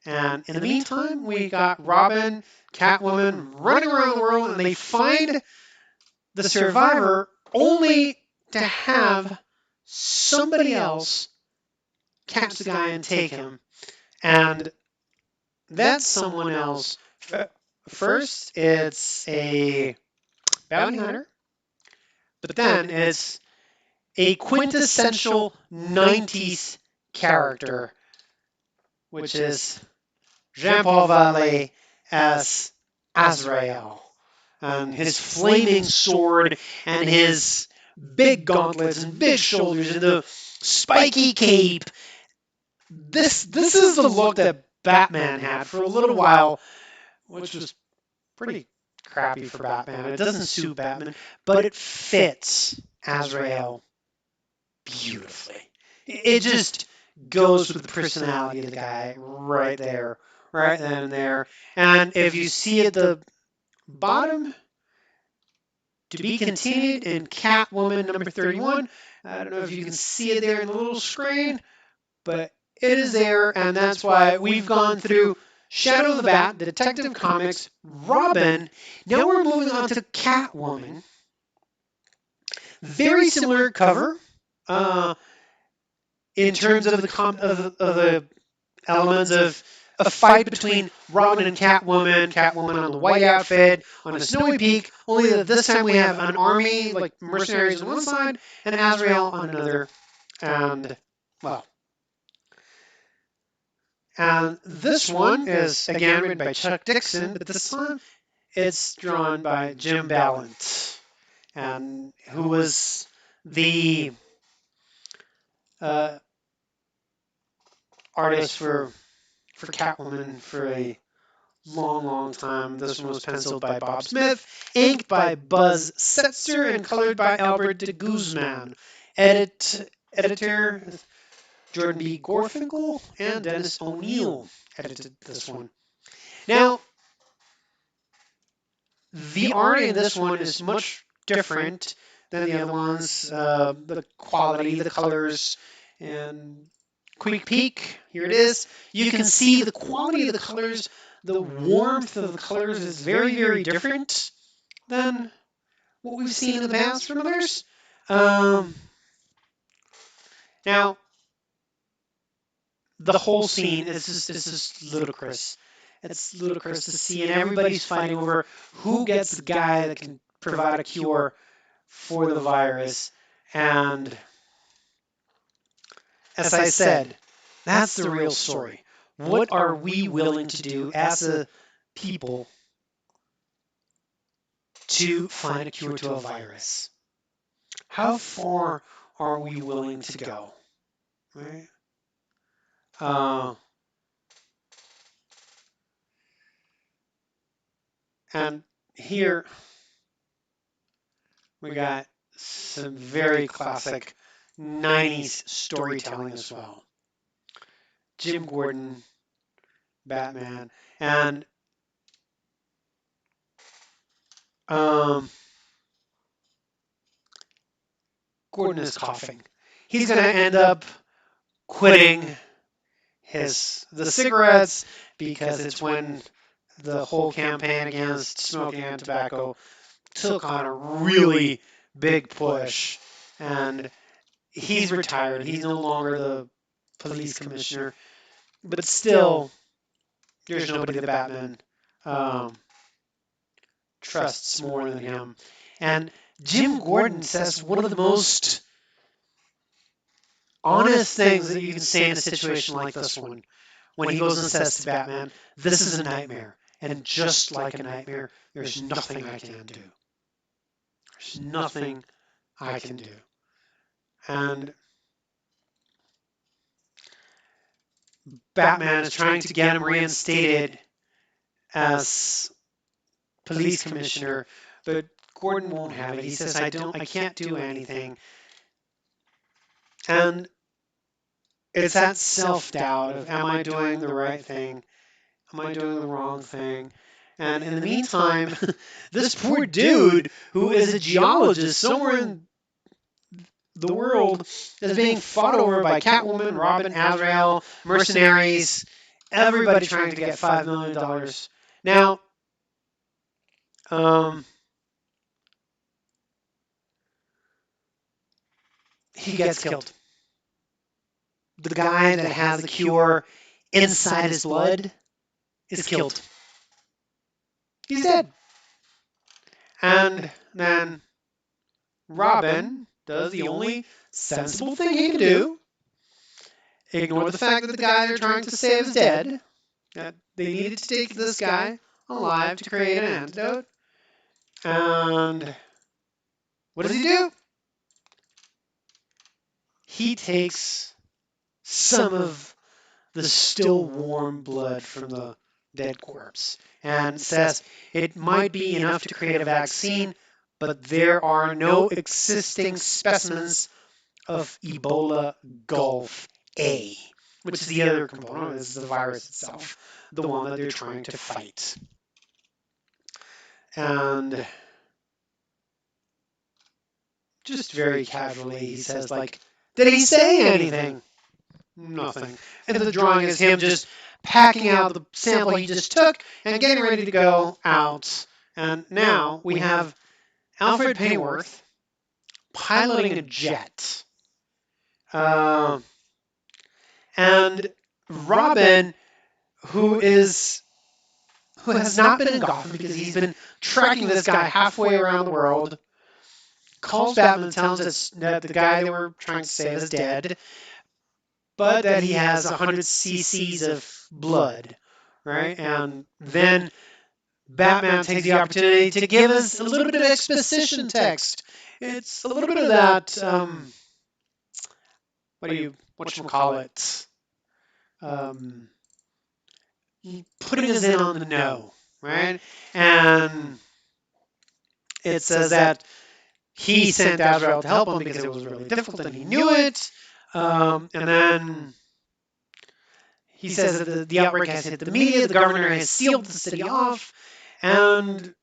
And in the meantime, we got Robin, Catwoman running around the world, and they find the survivor only to have somebody else catch the guy and take him. And that someone else, first, it's a bounty hunter, but then it's a quintessential 90s character, which is Jean Paul Vallée as Azrael. And his flaming sword and his big gauntlets and big shoulders and the spiky cape. This is the look that Batman had for a little while, which was pretty crappy for Batman. It doesn't suit Batman, but it fits Azrael beautifully. It just goes with the personality of the guy right there, right then and there. And if you see at the bottom, to be continued in Catwoman number 31. I don't know if you can see it there in the little screen, but it is there, and that's why we've gone through Shadow of the Bat, the Detective Comics, Robin. Now we're moving on to Catwoman. Very similar cover in terms of the elements of a fight between Robin and Catwoman. Catwoman on the white outfit on a snowy peak. Only that this time we have an army, like mercenaries on one side, and Azrael on another. And well, and this one is again written by Chuck Dixon, but this time it's drawn by Jim Ballant, and who was the uh, artist for Catwoman for a long time. This one was penciled by Bob Smith, inked by Buzz Setzer, and colored by Albert de Guzman. Editor Jordan B. Gorfinkel and Dennis O'Neil edited this one. Now, the art in this one is much different than the other ones. The quality, the colors, and quick peek. Here it is. You can see the quality of the colors, the warmth of the colors is very different than what we've seen in the past from others. Now, the whole scene is just ludicrous. It's ludicrous to see, and everybody's fighting over who gets the guy that can provide a cure for the virus. And as I said, that's the real story. What are we willing to do as a people to find a cure to a virus? How far are we willing to go? Right? And here we got some very classic 90s storytelling as well. Jim Gordon, Batman, and Gordon is coughing. He's going to end up quitting the cigarettes because it's when the whole campaign against smoking and tobacco took on a really big push, and he's retired. He's no longer the police commissioner, but still, there's nobody that Batman trusts more than him. And Jim Gordon says one of the most honest things that you can say in a situation like this one, when he goes and says to Batman, "This is a nightmare, and just like a nightmare, there's nothing I can do. There's nothing I can do." And Batman is trying to get him reinstated as police commissioner, but Gordon won't have it. He says, I can't do anything. And it's that self-doubt of, am I doing the right thing? Am I doing the wrong thing? And in the meantime, this poor dude who is a geologist somewhere in the world is being fought over by Catwoman, Robin, Azrael, mercenaries, everybody trying to get $5 million. Now, um, he gets killed. The guy that has the cure inside his blood is killed. He's dead. And then Robin does the only sensible thing he can do. Ignore the fact that the guy they're trying to save is dead. That they needed to take this guy alive to create an antidote. And what does he do? He takes some of the still warm blood from the dead corpse and says it might be enough to create a vaccine, but there are no existing specimens of Ebola Gulf A, which is the other component, is the virus itself, the one that they're trying to fight. And just very casually, he says, like, did he say anything? Nothing. And the drawing is him just packing out the sample he just took and getting ready to go out. And now we have Alfred Pennyworth piloting a jet. And Robin, who has not been in Gotham because he's been tracking this guy halfway around the world, calls Batman and tells us that the guy they were trying to save is dead, but that he has 100 cc's of blood, right? And then Batman takes the opportunity to give us a little bit of exposition text. It's a little bit of that, whatchamacallit, putting us in on the know, right? And it says that he sent Azrael to help him because it was really difficult and he knew it. And then he says that the outbreak has hit the media, the governor has sealed the city off, and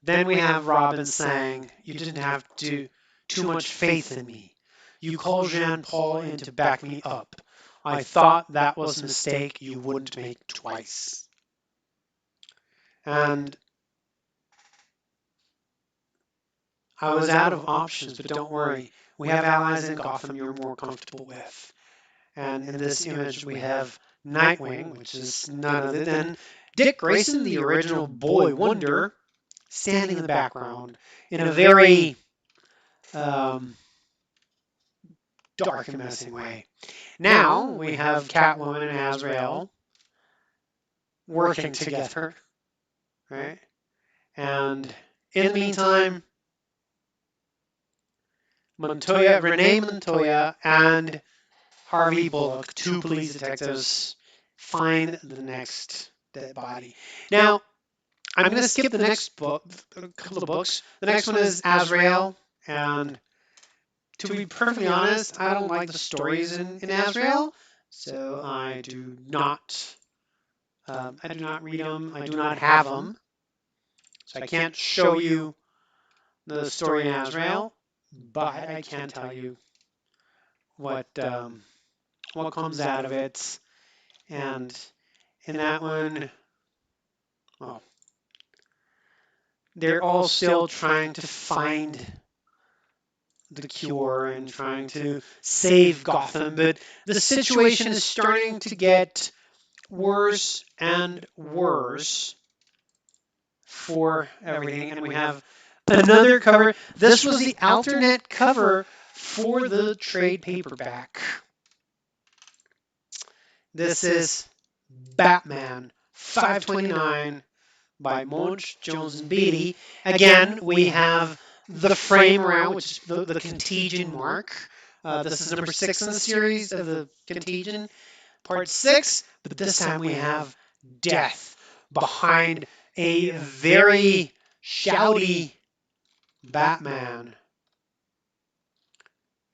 then we have Robin saying, you didn't have too much faith in me. You called Jean Paul in to back me up. I thought that was a mistake you wouldn't make twice. And I was out of options, but don't worry. We have allies in Gotham you're more comfortable with. And in this image, we have Nightwing, which is none other than Dick Grayson, the original Boy Wonder, standing in the background in a very dark and menacing way. Now we have Catwoman and Azrael working together, right? And in the meantime, Renee Montoya and Harvey Bullock, two police detectives, find the next dead body. Now, I'm going to skip the next book, a couple of books. The next one is Azrael, and to be perfectly honest, I don't like the stories in Azrael, so I do not read them. I do not have them, so I can't show you the story in Azrael, but I can tell you what comes out of it. And in that one, well, they're all still trying to find the cure and trying to save Gotham, but the situation is starting to get worse and worse for everything. And we have another cover. This was the alternate cover for the trade paperback. This is Batman 529 by Monch, Jones, and Beatty. Again, we have the frame around, which is the Contagion mark. This is number 6 in the series of the Contagion, part 6. But this time we have death behind a very shouty Batman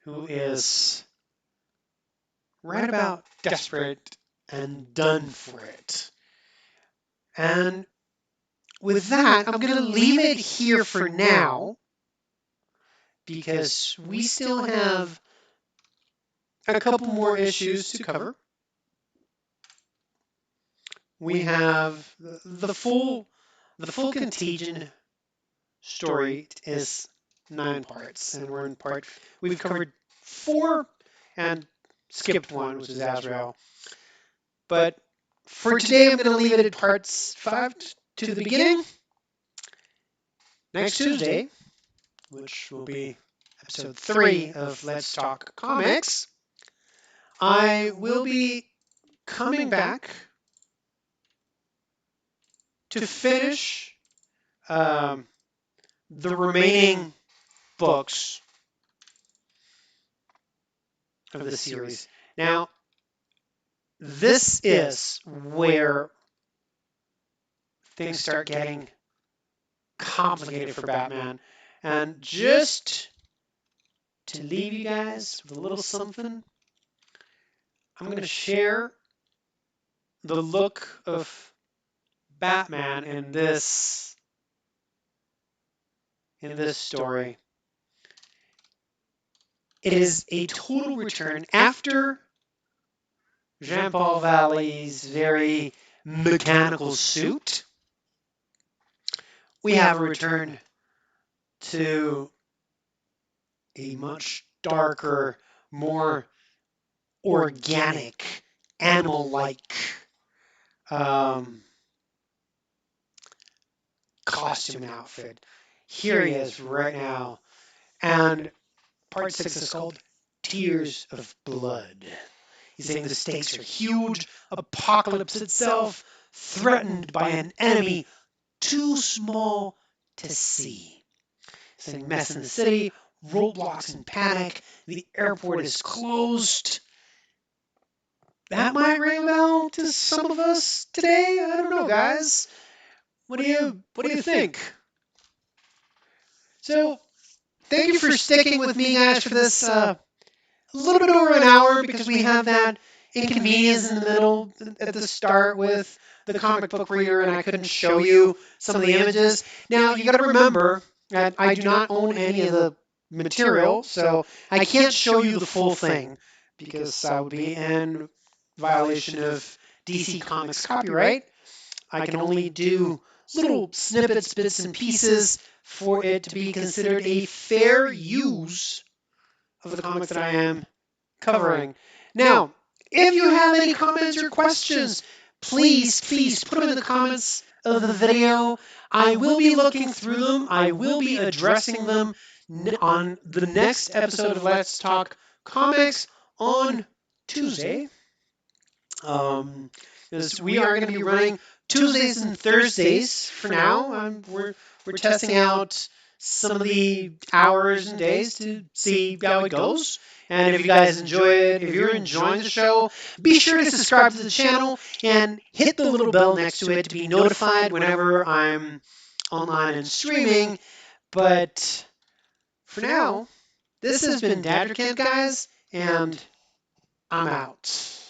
who is right about desperate and done for it. And with that, I'm going to leave it here for now because we still have a couple more issues to cover. We have the full Contagion story is 9 parts, and we've covered 4 and skipped one, which is Azrael. But for today, I'm going to leave it at parts 5 to the beginning. Next Tuesday, which will be episode 3 of Let's Talk Comics, I will be coming back to finish the remaining books of the series. Now, this is where things start getting complicated for Batman. And just to leave you guys with a little something, I'm going to share the look of Batman in this story. It is a total return after Jean-Paul Valley's very mechanical suit. We have a return to a much darker, more organic, animal-like costume and outfit. Here he is right now. And part 6 is called Tears of Blood. He's saying the stakes are huge, apocalypse itself, threatened by an enemy too small to see. He's saying mess in the city, roadblocks and panic, the airport is closed. That might ring a bell to some of us today. I don't know, guys. What do you think? So, thank you for sticking with me, guys, for this a little bit over an hour because we have that inconvenience in the middle at the start with the comic book reader and I couldn't show you some of the images. Now, you got to remember that I do not own any of the material, so I can't show you the full thing because I would be in violation of DC Comics copyright. I can only do little snippets, bits and pieces for it to be considered a fair use of the comic that I am covering. Now, if you have any comments or questions, please put them in the comments of the video. I will be looking through them. I will be addressing them on the next episode of Let's Talk Comics on Tuesday. Because we are going to be running Tuesdays and Thursdays for now. We're testing out some of the hours and days to see how it goes. And if you guys enjoy it, if you're enjoying the show, be sure to subscribe to the channel and hit the little bell next to it to be notified whenever I'm online and streaming. But for now, this has been Dadderkid, guys, and I'm out.